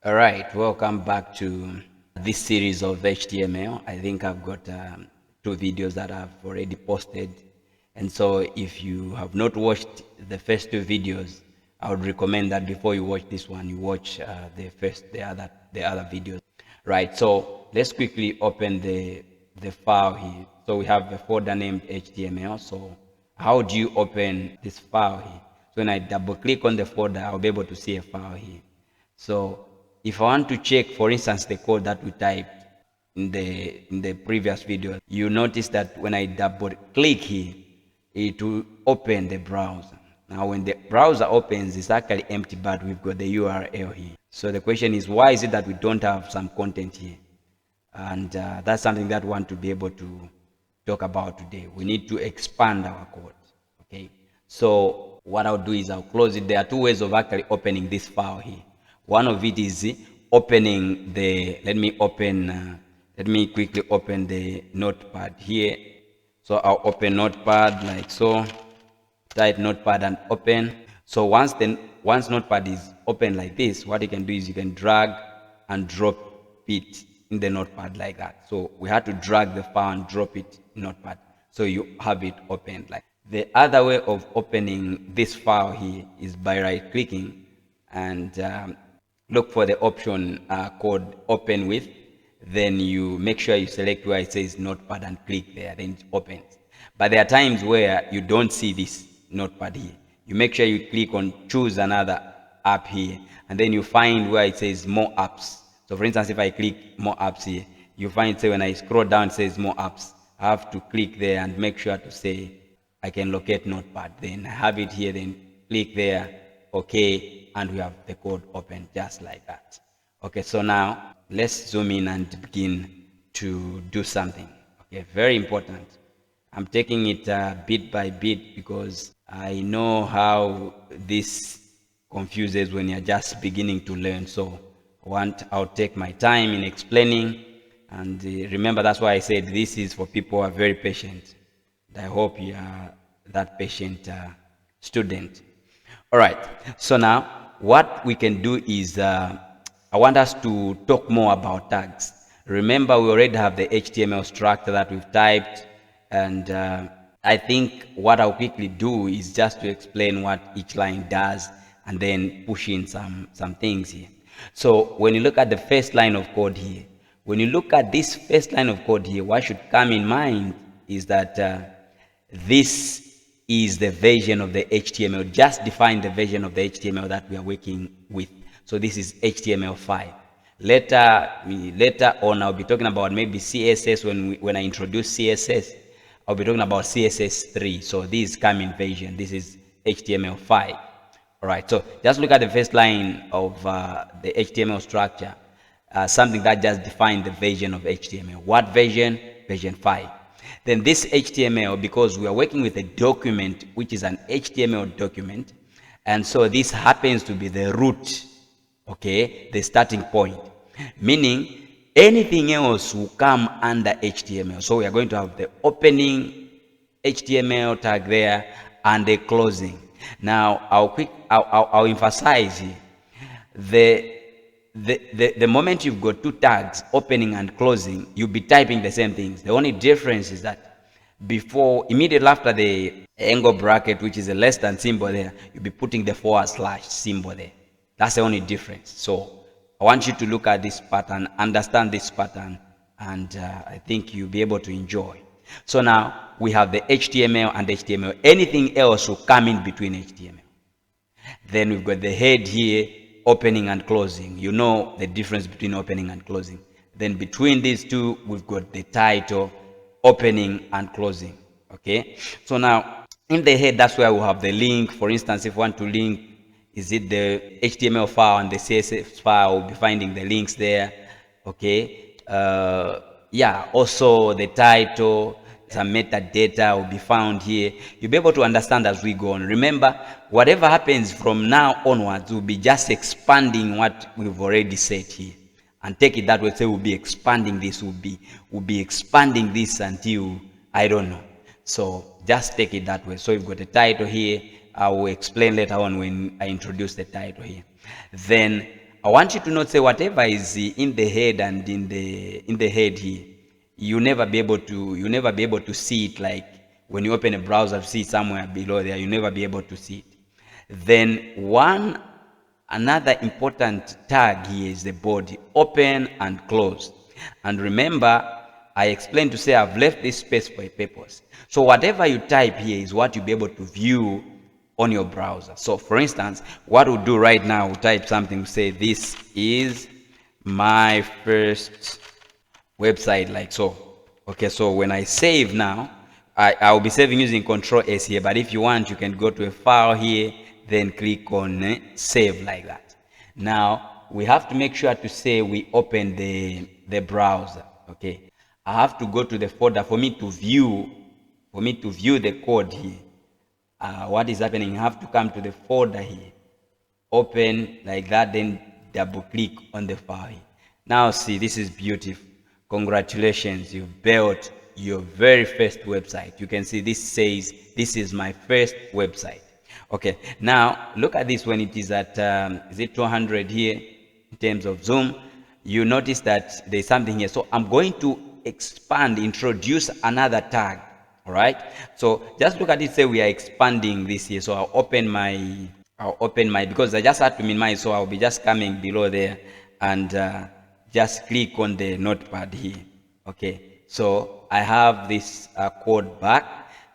All right, welcome back to this series of HTML. I think I've got two videos that I've already posted. And so if you have not watched the first two videos, I would recommend that before you watch this one, you watch the other videos. Right, so let's quickly open the file here. So we have a folder named HTML. So how do you open this file here? So when I double click on the folder, I'll be able to see a file here. So if I want to check, for instance, the code that we typed in the previous video, you notice that when I double click here, it will open the browser. Now, when the browser opens, it's actually empty, but we've got the URL here. So the question is, why is it that we don't have some content here? And that's something that we want to be able to talk about today. We need to expand our code. Okay. So what I'll do is I'll close it. There are two ways of actually opening this file here. One of it is opening the, let me quickly open the notepad here. So I'll open notepad like so, type notepad and open. So once notepad is open like this, what you can do is you can drag and drop it in the notepad like that. So we had to drag the file and drop it in notepad. So you have it opened like. The other way of opening this file here is by right clicking and look for the option called open with. Then you make sure you select where it says notepad and click there, then it opens. But there are times where you don't see this notepad here. You make sure you click on choose another app here, and then you find where it says more apps. So for instance, if I click more apps here, you find, say, when I scroll down, it says more apps. I have to click there and make sure to say I can locate notepad. Then I have it here, then click there, okay, and we have the code open just like that. Okay, so now let's zoom in and begin to do something. Okay, very important. I'm taking it bit by bit because I know how this confuses when you're just beginning to learn. So I'll take my time in explaining. And remember, that's why I said this is for people who are very patient. I hope you are that patient student. All right. So now what we can do is I want us to talk more about tags. Remember, we already have the HTML structure that we've typed, and I think what I'll quickly do is just to explain what each line does and then push in some things here. So when you look at the first line of code here, when you look at this first line of code here, what should come in mind is that this is the version of the HTML. Just define the version of the HTML that we are working with. So this is HTML5. Later on, I'll be talking about maybe CSS. When I introduce CSS, I'll be talking about CSS3. So this is coming version. This is HTML5. All right. So just look at the first line of the HTML structure. Something that just defines the version of HTML. What version? Version 5. Then this HTML, because we are working with a document, which is an HTML document, and so this happens to be the root, okay, the starting point, meaning anything else will come under HTML. So we are going to have the opening HTML tag there and the closing. Now I'll emphasize here, the moment you've got two tags, opening and closing, you'll be typing the same things. The only difference is that immediately after the angle bracket, which is a less than symbol there, you'll be putting the / symbol there. That's the only difference. So I want you to look at this pattern, understand this pattern, and I think you'll be able to enjoy. So now we have the HTML and HTML. Anything else will come in between HTML. Then we've got the head here, opening and closing. You know the difference between opening and closing. Then between these two, we've got the title, opening and closing. Okay. So now in the head, that's where we have the link. For instance, if we want to link, is it the HTML file and the CSS file? We'll be finding the links there. Okay. Yeah. Also the title, some metadata will be found here. You'll be able to understand as we go on. Remember, whatever happens from now onwards, we'll be just expanding what we've already said here. And take it that way, say we'll be expanding this, we'll be expanding this until, I don't know. So just take it that way. So you've got a title here. I will explain later on when I introduce the title here. Then I want you to note, say, whatever is in the head and in the head here, you never be able to see it. Like when you open a browser, see somewhere below there, you never be able to see it. Then another important tag here is the body, open and close. And remember, I explained to say I've left this space for a purpose. So whatever you type here is what you'll be able to view on your browser. So for instance, what we'll do right now, we'll type something, say this is my first website, like so. Okay, so when I save now, I'll be saving using Control S here, but if you want, you can go to a file here, then click on save like that. Now, we have to make sure to say we open the browser, okay? I have to go to the folder for me to view the code here. What is happening? You have to come to the folder here, open like that, then double click on the file here. Now see, this is beautiful. Congratulations, you've built your very first website. You can see this says, this is my first website. Okay, now look at this when it is at, is it 200 here in terms of zoom? You notice that there's something here. So I'm going to expand, introduce another tag. All right, so just look at it, say we are expanding this here. So I'll open my, because I just had to minimize, so I'll be just coming below there and just click on the notepad here. Okay, so I have this code back,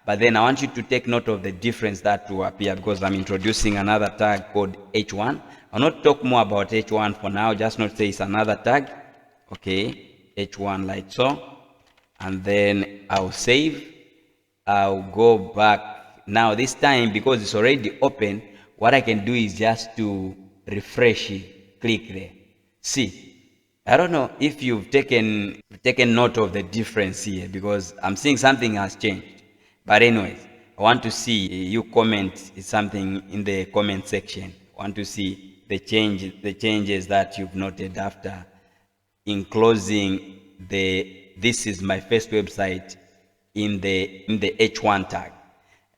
but then I want you to take note of the difference that will appear because I'm introducing another tag called H1. I'll not talk more about H1 for now, just not say it's another tag. Okay, H1 like so, and then I'll save. I'll go back. Now this time, because it's already open, what I can do is just to refresh it, click there. See, I don't know if you've taken note of the difference here, because I'm seeing something has changed. But anyways, I want to see you comment something in the comment section. I want to see the changes that you've noted after enclosing this is my first website in the H1 tag.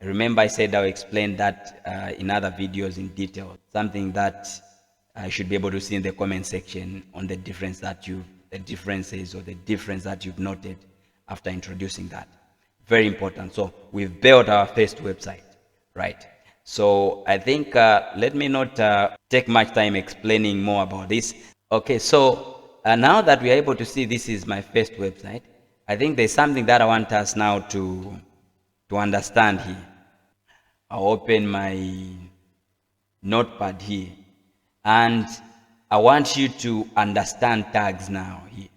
Remember, I said I'll explain that in other videos in detail. Something that I should be able to see in the comment section on the differences or the difference that you've noted after introducing that. Very important. So we've built our first website, right? So I think let me not take much time explaining more about this. Okay, so now that we are able to see this is my first website, I think there's something that I want us now to understand here. I'll open my notepad here, and I want you to understand tags now here.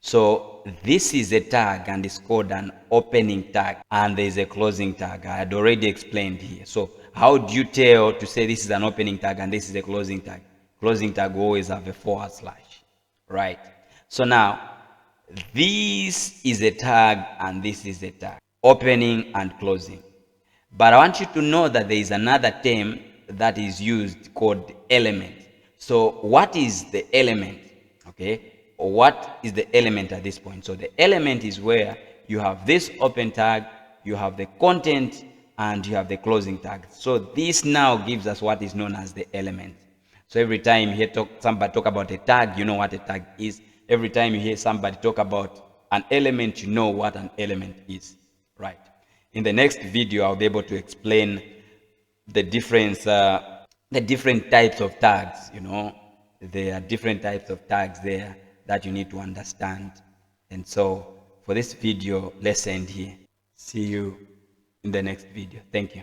So this is a tag, and it's called an opening tag, and there's a closing tag. I had already explained here. So how do you tell to say this is an opening tag and this is a closing tag? Closing tag will always have a /, right? So now, this is a tag and this is a tag, opening and closing. But I want you to know that there is another term that is used called element. So what is the element? Okay, or what is the element at this point? So the element is where you have this open tag, you have the content, and you have the closing tag. So this now gives us what is known as the element. So every time you hear somebody talk about a tag, you know what a tag is. Every time you hear somebody talk about an element, you know what an element is, right? In the next video, I'll be able to explain the difference, the different types of tags. You know, there are different types of tags there that you need to understand. And so for this video, let's end here. See you in the next video. Thank you.